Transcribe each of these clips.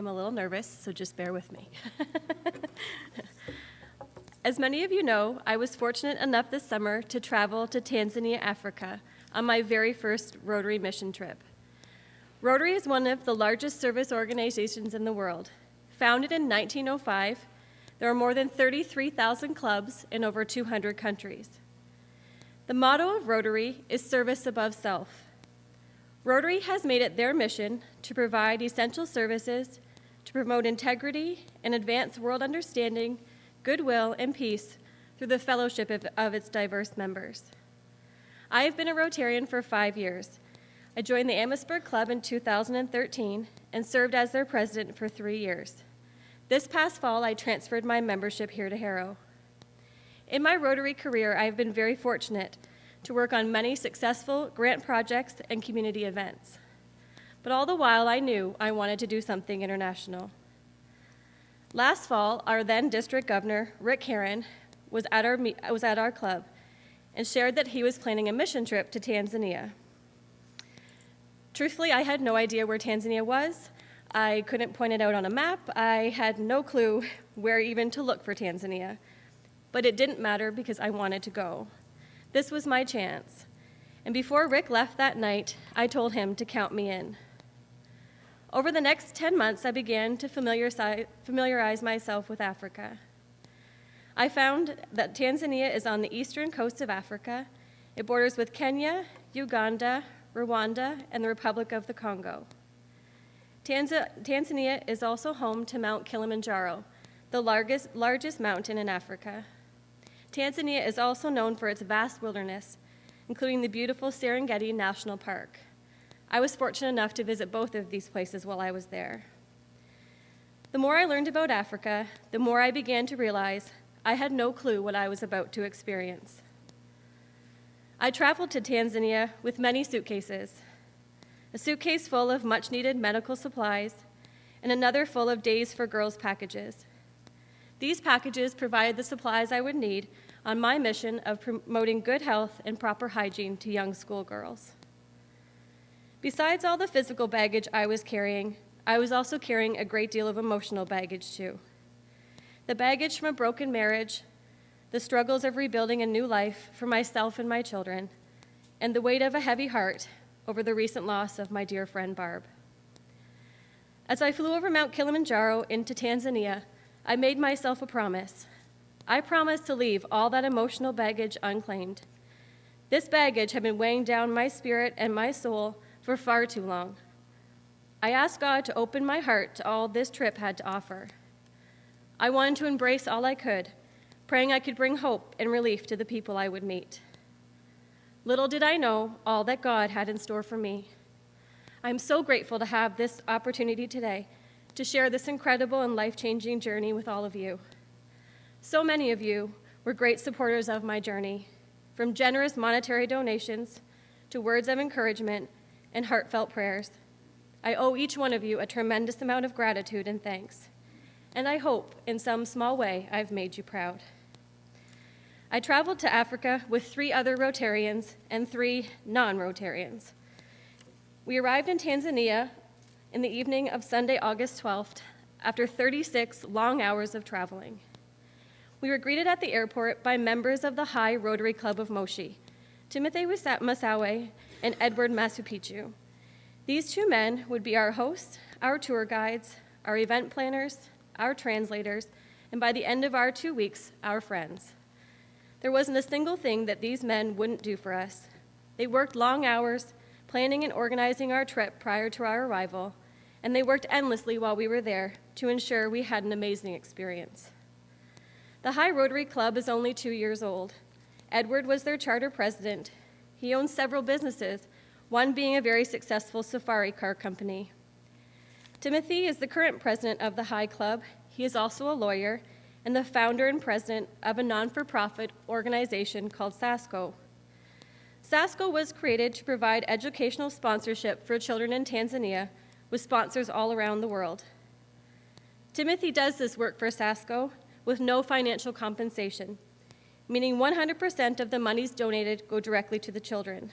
am a little nervous, so just bear with me. As many of you know, I was fortunate enough this summer to travel to Tanzania, Africa, on my very first Rotary mission trip. Rotary is one of the largest service organizations in the world. Founded in 1905, there are more than 33,000 clubs in over 200 countries. The motto of Rotary is service above self. Rotary has made it their mission to provide essential services, to promote integrity and advance world understanding, goodwill, and peace through the fellowship of its diverse members. I have been a Rotarian for 5 years. I joined the Amherstburg Club in 2013 and served as their president for 3 years. This past fall, I transferred my membership here to Harrow. In my Rotary career, I have been very fortunate to work on many successful grant projects and community events. But all the while, I knew I wanted to do something international. Last fall, our then district governor, Rick Herron, was at our club and shared that he was planning a mission trip to Tanzania. Truthfully, I had no idea where Tanzania was. I couldn't point it out on a map. I had no clue where even to look for Tanzania. But it didn't matter because I wanted to go. This was my chance. And before Rick left that night, I told him to count me in. Over the next 10 months, I began to familiarize myself with Africa. I found that Tanzania is on the eastern coast of Africa. It borders with Kenya, Uganda, Rwanda, and the Republic of the Congo. Tanzania is also home to Mount Kilimanjaro, the largest mountain in Africa. Tanzania is also known for its vast wilderness, including the beautiful Serengeti National Park. I was fortunate enough to visit both of these places while I was there. The more I learned about Africa, the more I began to realize I had no clue what I was about to experience. I traveled to Tanzania with many suitcases, a suitcase full of much-needed medical supplies, and another full of Days for Girls packages. These packages provided the supplies I would need on my mission of promoting good health and proper hygiene to young schoolgirls. Besides all the physical baggage I was carrying, I was also carrying a great deal of emotional baggage too. The baggage from a broken marriage, the struggles of rebuilding a new life for myself and my children, and the weight of a heavy heart over the recent loss of my dear friend Barb. As I flew over Mount Kilimanjaro into Tanzania, I made myself a promise. I promised to leave all that emotional baggage unclaimed. This baggage had been weighing down my spirit and my soul for far too long. I asked God to open my heart to all this trip had to offer. I wanted to embrace all I could, praying I could bring hope and relief to the people I would meet. Little did I know all that God had in store for me. I'm so grateful to have this opportunity today to share this incredible and life-changing journey with all of you. So many of you were great supporters of my journey, from generous monetary donations to words of encouragement and heartfelt prayers. I owe each one of you a tremendous amount of gratitude and thanks, and I hope in some small way I've made you proud. I traveled to Africa with 3 other Rotarians and 3 non-Rotarians. We arrived in Tanzania in the evening of Sunday, August 12th, after 36 long hours of traveling. We were greeted at the airport by members of the High Rotary Club of Moshi, Timothy Masawe and Edward Masupichu. These 2 men would be our hosts, our tour guides, our event planners, our translators, and by the end of our 2 weeks, our friends. There wasn't a single thing that these men wouldn't do for us. They worked long hours, planning and organizing our trip prior to our arrival, and they worked endlessly while we were there to ensure we had an amazing experience. The High Rotary Club is only 2 years old. Edward was their charter president. He owns several businesses, one being a very successful safari car company. Timothy is the current president of the High Club. He is also a lawyer and the founder and president of a non-for-profit organization called SASCO. SASCO was created to provide educational sponsorship for children in Tanzania with sponsors all around the world. Timothy does this work for SASCO with no financial compensation, meaning 100% of the monies donated go directly to the children.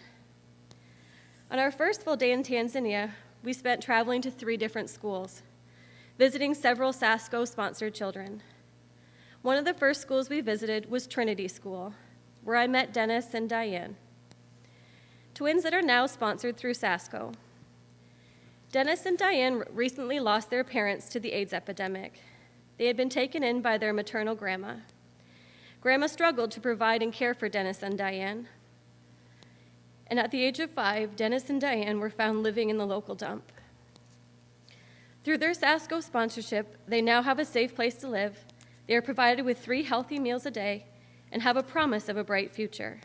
On our first full day in Tanzania, we spent traveling to 3 different schools. visiting several SASCO-sponsored children. One of the first schools we visited was Trinity School, where I met Dennis and Diane, twins that are now sponsored through SASCO. Dennis and Diane recently lost their parents to the AIDS epidemic. They had been taken in by their maternal grandma. Grandma struggled to provide and care for Dennis and Diane. And at the age of 5, Dennis and Diane were found living in the local dump. Through their SASCO sponsorship, they now have a safe place to live. They are provided with 3 healthy meals a day and have a promise of a bright future.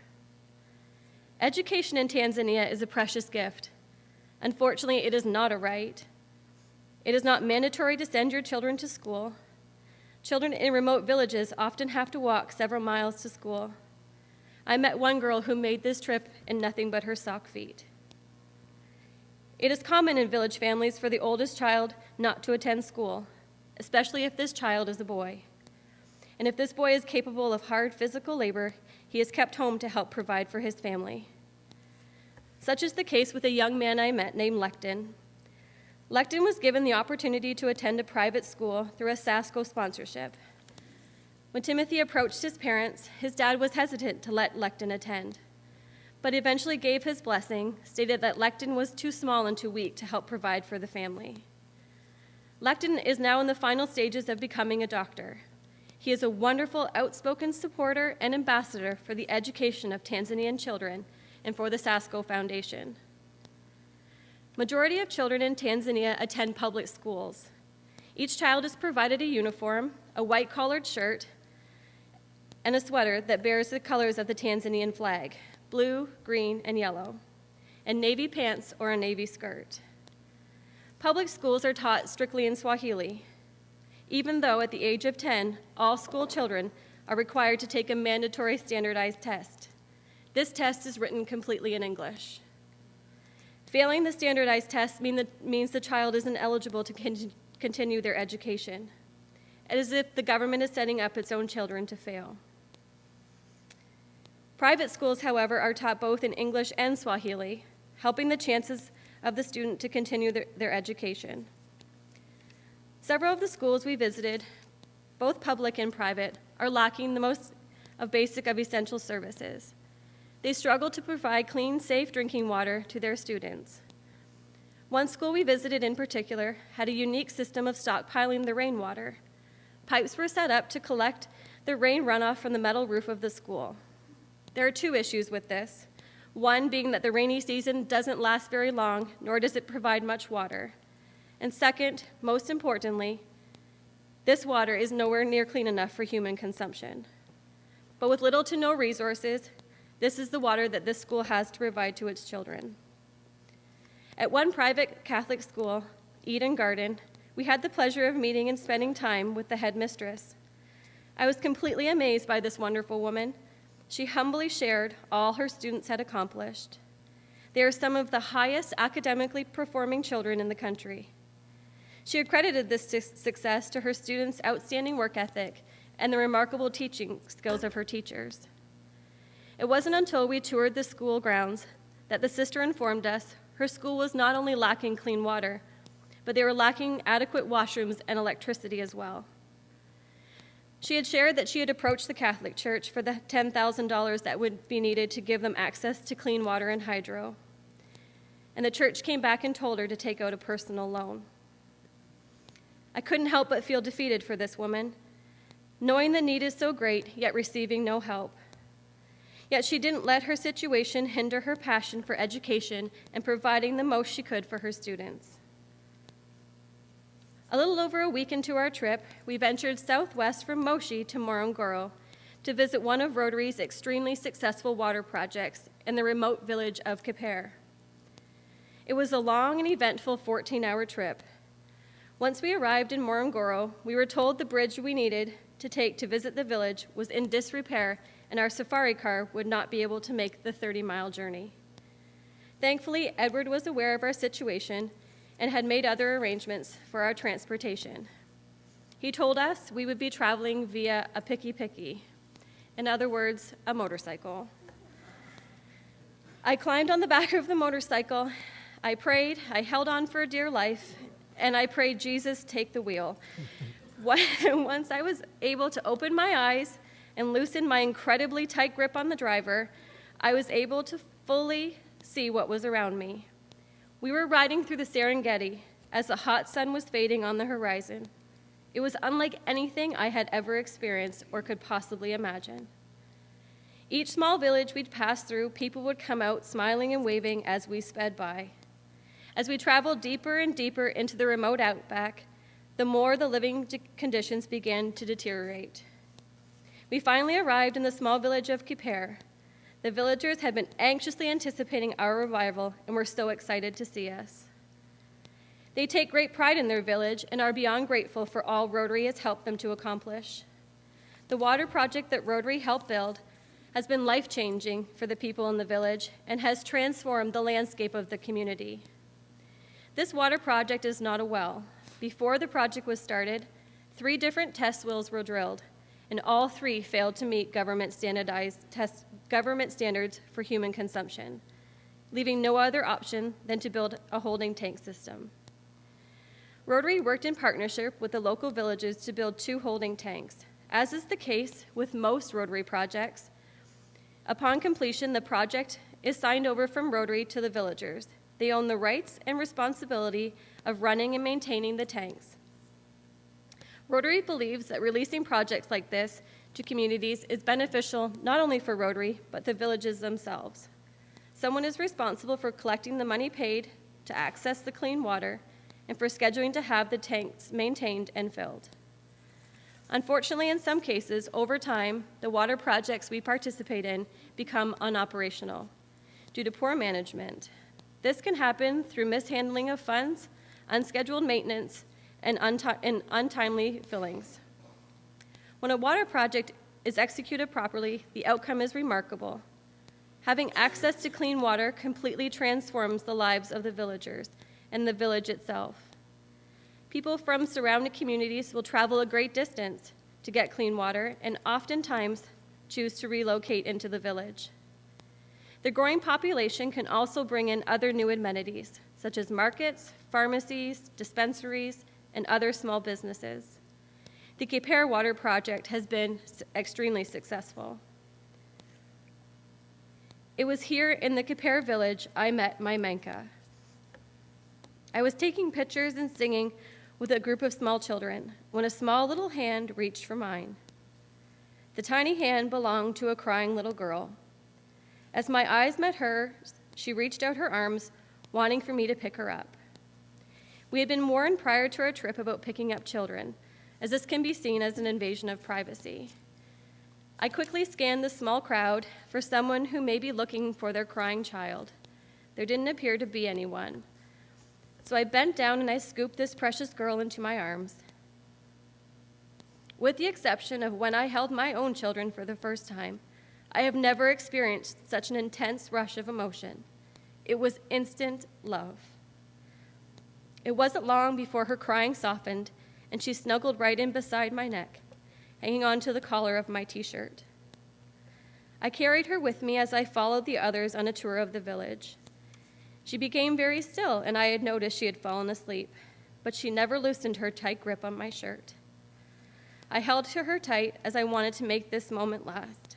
Education in Tanzania is a precious gift. Unfortunately, it is not a right. It is not mandatory to send your children to school. Children in remote villages often have to walk several miles to school. I met one girl who made this trip in nothing but her sock feet. It is common in village families for the oldest child not to attend school, especially if this child is a boy. And if this boy is capable of hard physical labor, he is kept home to help provide for his family. Such is the case with a young man I met named Lecton. Lecton was given the opportunity to attend a private school through a SASCO sponsorship. When Timothy approached his parents, his dad was hesitant to let Lecton attend, but eventually gave his blessing, stated that Lecton was too small and too weak to help provide for the family. Lecton is now in the final stages of becoming a doctor. He is a wonderful, outspoken supporter and ambassador for the education of Tanzanian children and for the SASCO Foundation. Majority of children in Tanzania attend public schools. Each child is provided a uniform, a white-collared shirt, and a sweater that bears the colors of the Tanzanian flag, blue, green, and yellow, and navy pants or a navy skirt. Public schools are taught strictly in Swahili, even though at the age of 10, all school children are required to take a mandatory standardized test. This test is written completely in English. Failing the standardized test means the child isn't eligible to continue their education, as if the government is setting up its own children to fail. Private schools, however, are taught both in English and Swahili, helping the chances of the student to continue their education. Several of the schools we visited, both public and private, are lacking the most of basic of essential services. They struggle to provide clean, safe drinking water to their students. One school we visited in particular had a unique system of stockpiling the rainwater. Pipes were set up to collect the rain runoff from the metal roof of the school. There are 2 issues with this. One being that the rainy season doesn't last very long, nor does it provide much water. And second, most importantly, this water is nowhere near clean enough for human consumption. But with little to no resources, this is the water that this school has to provide to its children. At one private Catholic school, Eden Garden, we had the pleasure of meeting and spending time with the headmistress. I was completely amazed by this wonderful woman. She humbly shared all her students had accomplished. They are some of the highest academically performing children in the country. She accredited this success to her students' outstanding work ethic and the remarkable teaching skills of her teachers. It wasn't until we toured the school grounds that the sister informed us her school was not only lacking clean water, but they were lacking adequate washrooms and electricity as well. She had shared that she had approached the Catholic Church for the $10,000 that would be needed to give them access to clean water and hydro. And the church came back and told her to take out a personal loan. I couldn't help but feel defeated for this woman, knowing the need is so great, yet receiving no help. Yet she didn't let her situation hinder her passion for education and providing the most she could for her students. A little over a week into our trip, we ventured southwest from Moshi to Morogoro to visit one of Rotary's extremely successful water projects in the remote village of Kipere. It was a long and eventful 14-hour trip. Once we arrived in Morogoro, we were told the bridge we needed to take to visit the village was in disrepair and our safari car would not be able to make the 30-mile journey. Thankfully, Edward was aware of our situation and had made other arrangements for our transportation. He told us we would be traveling via a picky-picky, in other words, a motorcycle. I climbed on the back of the motorcycle, I prayed, I held on for dear life, and I prayed, Jesus, take the wheel. Once I was able to open my eyes and loosen my incredibly tight grip on the driver, I was able to fully see what was around me. We were riding through the Serengeti as the hot sun was fading on the horizon. It was unlike anything I had ever experienced or could possibly imagine. Each small village we'd pass through, people would come out smiling and waving as we sped by. As we traveled deeper and deeper into the remote outback, the more the living conditions began to deteriorate. We finally arrived in the small village of Kipere. The villagers had been anxiously anticipating our arrival and were so excited to see us. They take great pride in their village and are beyond grateful for all Rotary has helped them to accomplish. The water project that Rotary helped build has been life-changing for the people in the village and has transformed the landscape of the community. This water project is not a well. Before the project was started, 3 different test wells were drilled, and all 3 failed to meet government standards for human consumption, leaving no other option than to build a holding tank system. Rotary worked in partnership with the local villages to build 2 holding tanks. As is the case with most Rotary projects, upon completion, the project is signed over from Rotary to the villagers. They own the rights and responsibility of running and maintaining the tanks. Rotary believes that releasing projects like this to communities is beneficial not only for Rotary, but the villages themselves. Someone is responsible for collecting the money paid to access the clean water and for scheduling to have the tanks maintained and filled. Unfortunately, in some cases, over time, the water projects we participate in become unoperational due to poor management. This can happen through mishandling of funds, unscheduled maintenance, and untimely fillings. When a water project is executed properly, the outcome is remarkable. Having access to clean water completely transforms the lives of the villagers and the village itself. People from surrounding communities will travel a great distance to get clean water and oftentimes choose to relocate into the village. The growing population can also bring in other new amenities, such as markets, pharmacies, dispensaries, and other small businesses. The Kipere Water Project has been extremely successful. It was here in the Kipere village I met my Menka. I was taking pictures and singing with a group of small children when a small little hand reached for mine. The tiny hand belonged to a crying little girl. As my eyes met hers, she reached out her arms, wanting for me to pick her up. We had been warned prior to our trip about picking up children, as this can be seen as an invasion of privacy. I quickly scanned the small crowd for someone who may be looking for their crying child. There didn't appear to be anyone. So I bent down and I scooped this precious girl into my arms. With the exception of when I held my own children for the first time, I have never experienced such an intense rush of emotion. It was instant love. It wasn't long before her crying softened and she snuggled right in beside my neck, hanging on to the collar of my t-shirt. I carried her with me as I followed the others on a tour of the village. She became very still, and I had noticed she had fallen asleep, but she never loosened her tight grip on my shirt. I held to her tight as I wanted to make this moment last.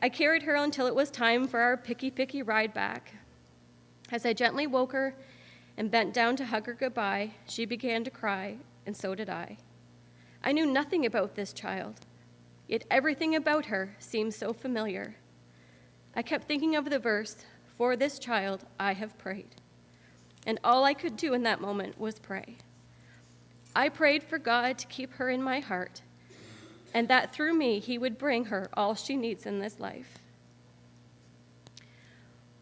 I carried her until it was time for our picky ride back. As I gently woke her and bent down to hug her goodbye, she began to cry, and so did I. I knew nothing about this child, yet everything about her seemed so familiar. I kept thinking of the verse, "For this child I have prayed." And all I could do in that moment was pray. I prayed for God to keep her in my heart, and that through me he would bring her all she needs in this life.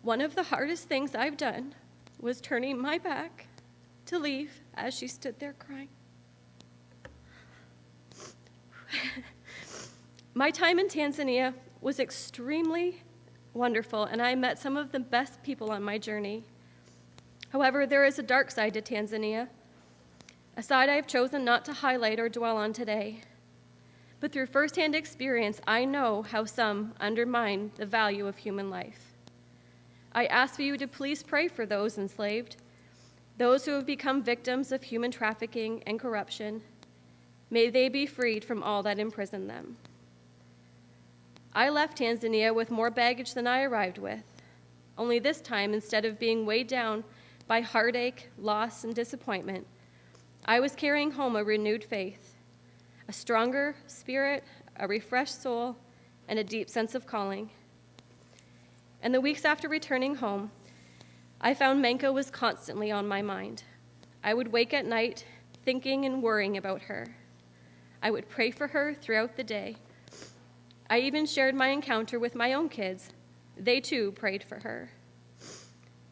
One of the hardest things I've done was turning my back to leave as she stood there crying. My time in Tanzania was extremely wonderful, and I met some of the best people on my journey. However, there is a dark side to Tanzania, a side I have chosen not to highlight or dwell on today. But through firsthand experience, I know how some undermine the value of human life. I ask for you to please pray for those enslaved, those who have become victims of human trafficking and corruption, may they be freed from all that imprisoned them. I left Tanzania with more baggage than I arrived with, only this time, instead of being weighed down by heartache, loss, and disappointment, I was carrying home a renewed faith, a stronger spirit, a refreshed soul, and a deep sense of calling. And the weeks after returning home, I found Menka was constantly on my mind. I would wake at night thinking and worrying about her. I would pray for her throughout the day. I even shared my encounter with my own kids. They too prayed for her.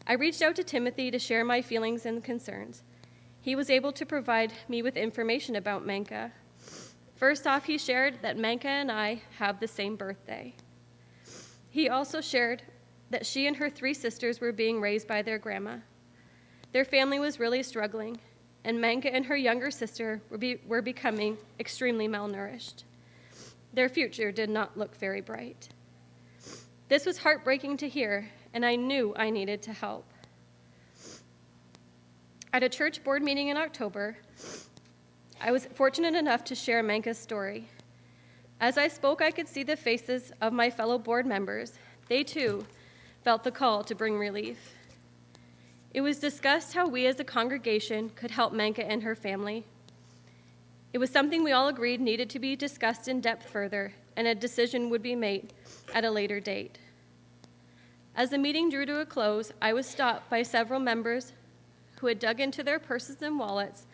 I reached out to Timothy to share my feelings and concerns. He was able to provide me with information about Menka. First off, he shared that Menka and I have the same birthday. He also shared that she and her 3 sisters were being raised by their grandma. Their family was really struggling, and Menka and her younger sister were becoming extremely malnourished. Their future did not look very bright. This was heartbreaking to hear, and I knew I needed to help. At a church board meeting in October, I was fortunate enough to share Menka's story. As I spoke, I could see the faces of my fellow board members. They too felt the call to bring relief. It was discussed how we as a congregation could help Menka and her family. It was something we all agreed needed to be discussed in depth further, and a decision would be made at a later date. As the meeting drew to a close, I was stopped by several members who had dug into their purses and wallets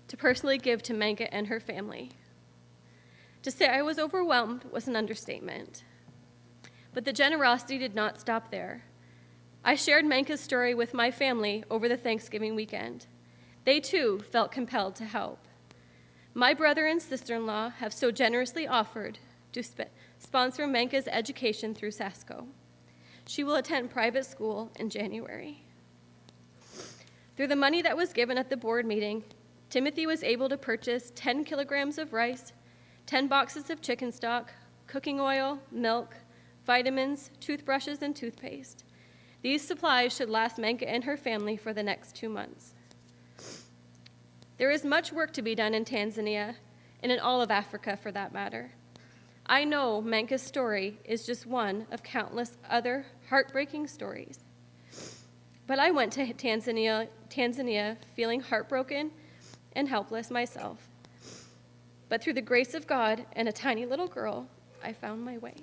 to personally give to Menka and her family. To say I was overwhelmed was an understatement. But the generosity did not stop there. I shared Menka's story with my family over the Thanksgiving weekend. They too felt compelled to help. My brother and sister-in-law have so generously offered to sponsor Menka's education through SASCO. She will attend private school in January. Through the money that was given at the board meeting, Timothy was able to purchase 10 kilograms of rice, 10 boxes of chicken stock, cooking oil, milk, vitamins, toothbrushes, and toothpaste. These supplies should last Menka and her family for the next 2 months. There is much work to be done in Tanzania, and in all of Africa for that matter. I know Menka's story is just one of countless other heartbreaking stories. But I went to Tanzania feeling heartbroken and helpless myself. But through the grace of God and a tiny little girl, I found my way.